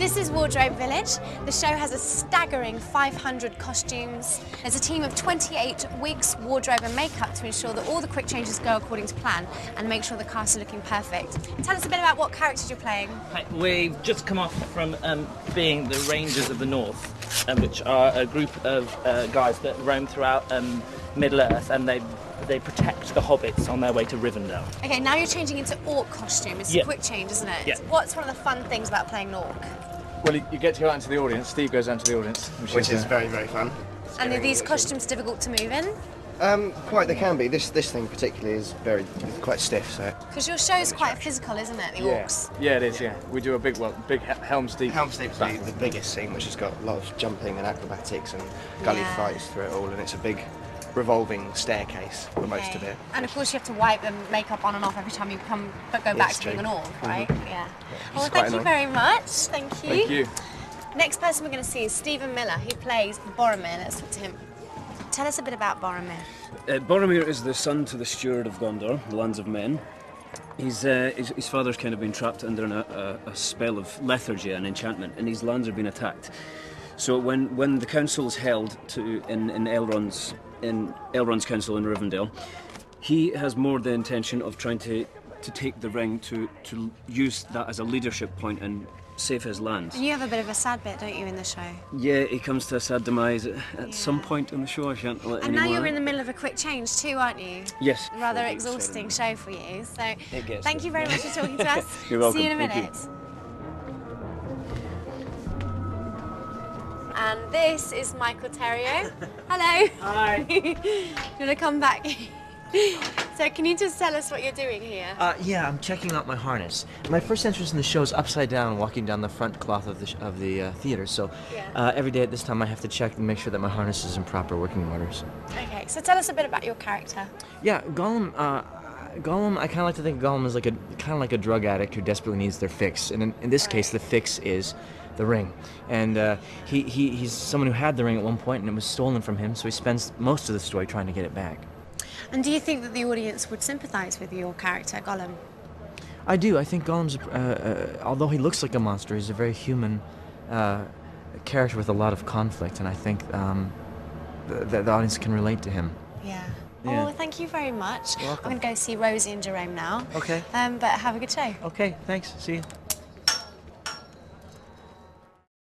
This is Wardrobe Village. The show has a staggering 500 costumes. There's a team of 28 wigs, wardrobe and makeup to ensure that all the quick changes go according to plan and make sure the cast are looking perfect. Tell us a bit about what characters you're playing. Hi, we've just come off from being the Rangers of the North, which are a group of guys that roam throughout Middle-earth, and they protect the hobbits on their way to Rivendell. Okay, now you're changing into orc costume. It's a quick change, isn't it? Yeah. What's one of the fun things about playing an orc? Well, you get to go out into the audience. Steve goes out into the audience, which is very, very fun. And are these costumes difficult to move in? Quite, they can be. This thing particularly is quite stiff, so. Because your show's quite physical, isn't it? The orcs. Yeah, it is. Yeah, we do a big Helm's Deep. Helm's Deep is the biggest scene, which has got a lot of jumping and acrobatics and gully fights through it all, and it's a big revolving staircase for most of it. And of course you have to wipe the makeup on and off every time you go back to being an orc, right? Yeah. Well, thank you very much. Thank you. Thank you. Next person we're going to see is Stephen Miller, who plays Boromir. Let's talk to him. Tell us a bit about Boromir. Boromir is the son to the steward of Gondor, the lands of men. His father's kind of been trapped under a spell of lethargy and enchantment, and his lands are being attacked. So when the council is held in Elrond's council in Rivendell, he has more the intention of trying to take the ring to use that as a leadership point and save his lands. And you have a bit of a sad bit, don't you, in the show? Yeah, he comes to a sad demise at some point in the show. I shan't let And anyone now you're in the middle of a quick change too, aren't you? Yes. Rather exhausting show for you. So thank you very much for talking to us. You're welcome. See you in a Thank minute. And this is Michael Terrio. Hello. Hi. You want to come back? So can you just tell us what you're doing here? Yeah, I'm checking out my harness. My first entrance in the show is upside down, walking down the front cloth of the theater. So every day at this time, I have to check and make sure that my harness is in proper working orders. Okay, so tell us a bit about your character. Yeah, Gollum. Gollum. I kind of like to think of Gollum as kind of like a drug addict who desperately needs their fix. And in this case, the fix is the ring. And he's someone who had the ring at one point, and it was stolen from him. So he spends most of the story trying to get it back. And do you think that the audience would sympathise with your character, Gollum? I do. I think Gollum's, although he looks like a monster, he's a very human character with a lot of conflict, and I think the audience can relate to him. Yeah. Yeah. Oh, well, thank you very much. You're welcome. I'm going to go see Rosie and Jerome now. Okay. But have a good show. Okay, thanks. See you.